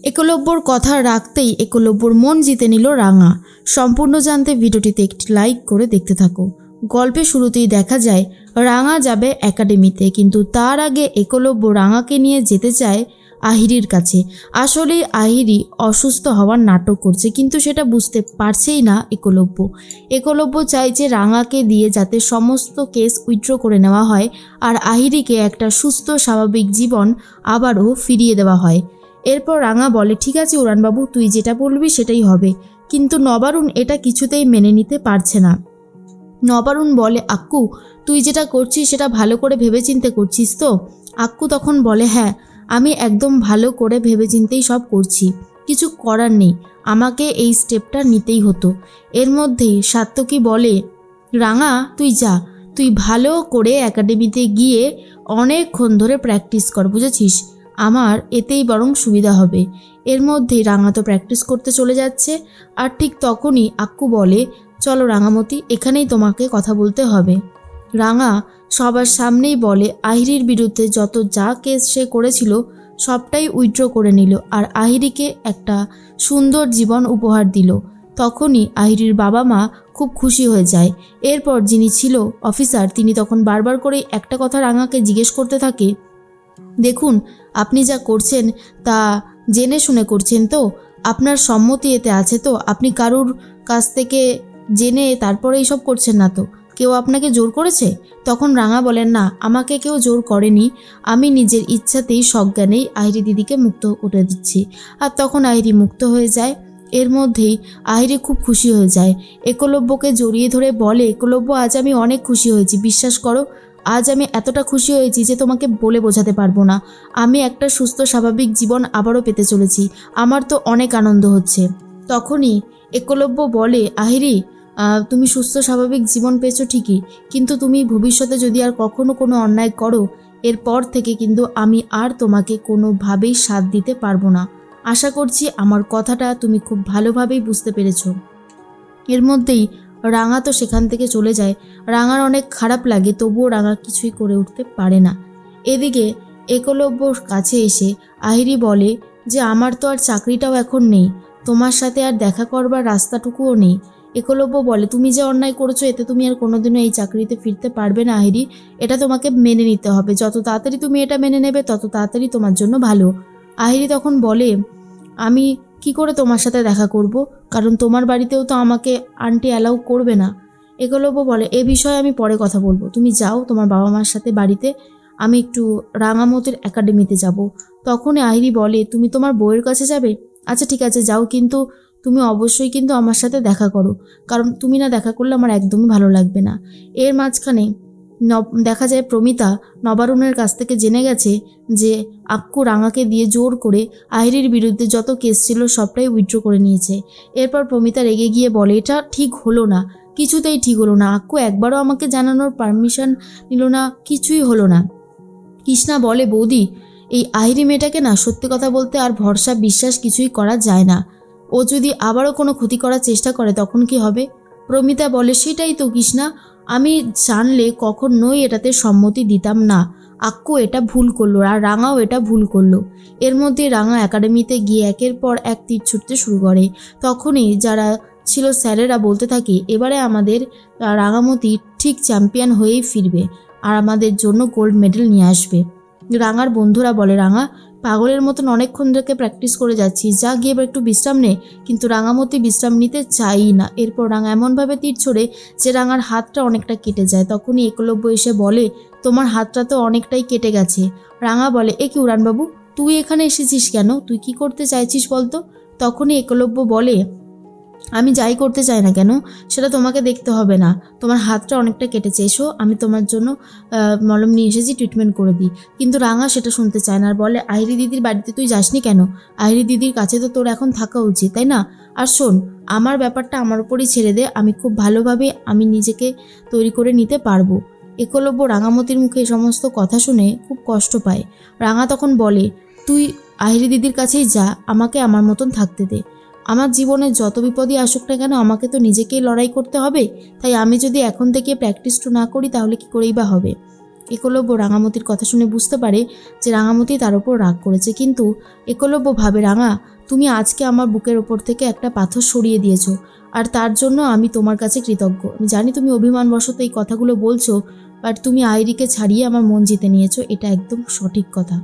একলব্যর কথা রাখতেই একলব্যর মন জিতে নিল রাঙা। সম্পূর্ণ জানতে ভিডিওটিতে একটি লাইক করে দেখতে থাকো। গল্পের শুরুতেই দেখা যায় রাঙা যাবে একাডেমিতে, কিন্তু তার আগে একলব্য রাঙাকে নিয়ে যেতে চায় আহিরির কাছে। আসলে আহিরি অসুস্থ হওয়ার নাটক করছে, কিন্তু সেটা বুঝতে পারছেই না একলব্য। একলব্য চাইছে রাঙাকে দিয়ে যাতে সমস্ত কেস উইথড্র করে নেওয়া হয় আর আহিরিকে একটা সুস্থ স্বাভাবিক জীবন আবারও ফিরিয়ে দেওয়া হয়। এরপর রাঙা বলে, ঠিক আছে উড়ানবাবু, তুই যেটা বলবি সেটাই হবে। কিন্তু নবারুণ এটা কিছুতেই মেনে নিতে পারছে না। নবারুণ বলে, আক্কু তুই যেটা করছিস সেটা ভালো করে ভেবেচিন্তে করছিস তো? আক্কু তখন বলে, হ্যাঁ আমি একদম ভালো করে ভেবেচিন্তেই সব করছি, কিছু করার নেই, আমাকে এই স্টেপটা নিতেই হতো। এর মধ্যেই সাত্তকী বলে, রাঙা তুই যা, তুই ভালো করে একাডেমিতে গিয়ে অনেকক্ষণ ধরে প্র্যাকটিস কর, বুঝেছিস? আমার এতেই বরং সুবিধা হবে। এর মধ্যেই রাঙা তো প্র্যাকটিস করতে চলে যাচ্ছে। আর ঠিক তখনই আক্কু বলে, চলো রাঙামতি, এখানেই তোমাকে কথা বলতে হবে। রাঙা সবার সামনেই বলে আহিরির বিরুদ্ধে যত যা কেস সে করেছিল সবটাই উইথড্র করে নিল আর আহিরিকে একটা সুন্দর জীবন উপহার দিল। তখনই আহিরির বাবা মা খুব খুশি হয়ে যায়। এরপর যিনি ছিল অফিসার, তিনি তখন বারবার করে একটা কথা রাঙাকে জিজ্ঞেস করতে থাকে, দেখুন আপনি যা করছেন তা জেনে শুনে করছেন তো? আপনার সম্মতি এতে আছে তো? আপনি কারুর কাছ থেকে জেনে তারপরে এইসব করছেন না তো? কেউ আপনাকে জোর করেছে? তখন রাঙা বলেন, না আমাকে কেউ জোর করেনি, আমি নিজের ইচ্ছাতেই সজ্ঞানেই আহিরি দিদিকে মুক্ত করে দিচ্ছি। আর তখন আহিরি মুক্ত হয়ে যায়। এর মধ্যেই আহিরি খুব খুশি হয়ে যায়, একলব্যকে জড়িয়ে ধরে বলে, একলব্য আজ আমি অনেক খুশি হয়েছি, বিশ্বাস করো আজ আমি এতটা খুশি হয়েছি যে তোমাকে বলে বোঝাতে পারবো না। আমি একটা সুস্থ স্বাভাবিক জীবন আবারও পেতে চলেছি, আমার তো অনেক আনন্দ হচ্ছে। তখনই একলব্য বলে, আহিরি তুমি সুস্থ স্বাভাবিক জীবন পেয়েছো ঠিকই, কিন্তু তুমি ভবিষ্যতে যদি আর কখনো কোনো অন্যায় করো, এরপর থেকে কিন্তু আমি আর তোমাকে কোনোভাবেই সাথ দিতে পারবো না। আশা করছি আমার কথাটা তুমি খুব ভালোভাবেই বুঝতে পেরেছো। এর মধ্যেই রাঙা তো সেখান থেকে চলে যায়। রাঙার অনেক খারাপ লাগে, তবুও রাঙা কিছুই করে উঠতে পারে না। এদিকে একলব্যর কাছে এসে আহিরি বলে যে, আমার তো আর চাকরিটাও এখন নেই, তোমার সাথে আর দেখা করবার রাস্তাটুকুও নেই। একলব্য বলে, তুমি যে অন্যায় করেছো এতে তুমি আর কোনোদিনও এই চাকরিতে ফিরতে পারবে না আহিরি, এটা তোমাকে মেনে নিতে হবে। যত তাড়াতাড়ি তুমি এটা মেনে নেবে তত তাড়াতাড়ি তোমার জন্য ভালো। আহিরি তখন বলে, আমি কি করে তোমার সাথে দেখা করব, কারণ তোমার বাড়িতেও তো আমাকে আন্টি অ্যালাউ করবে না। একলব্য বলে, এ বিষয়ে আমি পরে কথা বলবো, তুমি যাও তোমার বাবা মার সাথে বাড়িতে, আমি একটু রাঙামতির একাডেমিতে যাব। তখনই আহিরি বলে, তুমি তোমার বউয়ের কাছে যাবে? আচ্ছা ঠিক আছে যাও, কিন্তু তুমি অবশ্যই কিন্তু আমার সাথে দেখা করো, কারণ তুমি না দেখা করলে আমার একদমই ভালো লাগবে না। এর মাঝখানে দেখা যায় প্রমিতা নবারুণের কাছ থেকে জেনে গেছে যে আক্কু রাঙাকে দিয়ে জোর করে আহিরির বিরুদ্ধে যত কেস ছিল সবটাই উইথড্র করে নিয়েছে। এরপর প্রমিতা রেগে গিয়ে বলে, এটা ঠিক হলো না, কিছুতেই ঠিক হলো না। আক্কু একবারও আমাকে জানানোর পারমিশন নিল না, কিছুই হলো না। কৃষ্ণা বলে, বৌদি এই আহিরি মেয়েটাকে না সত্যি কথা বলতে আর ভরসা বিশ্বাস কিছুই করা যায় না, ও যদি আবারও কোনো ক্ষতি করার চেষ্টা করে তখন কি হবে? প্রমিতা বলে, সেটাই তো কৃষ্ণা, আমি জানলে কখনোই এটাতে সম্মতি দিতাম না। আক্কু এটা ভুল করলো আর রাঙাও এটা ভুল করলো। এর মধ্যে রাঙা একাডেমিতে গিয়ে একের পর এক তীর ছুটতে শুরু করে। তখনই যারা ছিল স্যারেরা বলতে থাকে, এবারে আমাদের রাঙামতি ঠিক চ্যাম্পিয়ন হয়েই ফিরবে আর আমাদের জন্য গোল্ড মেডেল নিয়ে আসবে। রাঙার বন্ধুরা বলে, রাঙা পাগলের মতন অনেকক্ষণ থেকে প্র্যাকটিস করে যাচ্ছি, যা গিয়ে এবার একটু বিশ্রাম নে। কিন্তু রাঙামতি বিশ্রাম নিতে চাই না। এরপর রাঙা এমনভাবে তীর ছোড়ে যে রাঙার হাতটা অনেকটা কেটে যায়। তখনই একলব্য এসে বলে, তোমার হাতটা তো অনেকটাই কেটে গেছে। রাঙা বলে, এ কি উড়ানবাবু, তুই এখানে এসেছিস কেন? তুই কি করতে চাইছিস বলতো? তখনই একলব্য বলে, আমি যাই করতে চাই না কেন সেটা তোমাকে দেখতে হবে না, তোমার হাতটা অনেকটা কেটেছে, এসো আমি তোমার জন্য মলম নিয়ে এসেছি, ট্রিটমেন্ট করে দিই। কিন্তু রাঙা সেটা শুনতে চায় না আর বলে, আহিরি দিদির বাড়িতে তুই যাসনি কেন? আহিরি দিদির কাছে তো তোর এখন থাকা উচিত, তাই না? আর শোন, আমার ব্যাপারটা আমার উপরই ছেড়ে দে, আমি খুব ভালোভাবে আমি নিজেকে তৈরি করে নিতে পারবো। একলব্য রাঙামতির মুখে সমস্ত কথা শুনে খুব কষ্ট পায়। রাঙা তখন বলে, তুই আহিরি দিদির কাছেই যা, আমাকে আমার মতন থাকতে দে। আমার জীবনে যত বিপদই আসুক না কেন আমাকে তো নিজেকেই লড়াই করতে হবে, তাই আমি যদি এখন থেকে প্র্যাকটিস না করি তাহলে কি করেই বা হবে? একলব্য রাঙামতির কথা শুনে বুঝতে পারে যে রাঙামতি তার উপর রাগ করেছে, কিন্তু একলব্য ভাবে, রাঙা তুমি আজকে আমার বুকের ওপর থেকে একটা পাথর সরিয়ে দিয়েছো, আর তার জন্য আমি তোমার কাছে কৃতজ্ঞ। আমি জানি তুমি অভিমানবশত এই কথাগুলো বলছো, বাট তুমি আইরিকে ছাড়িয়ে আমার মন জিতে নিয়েছো, এটা একদম সঠিক কথা।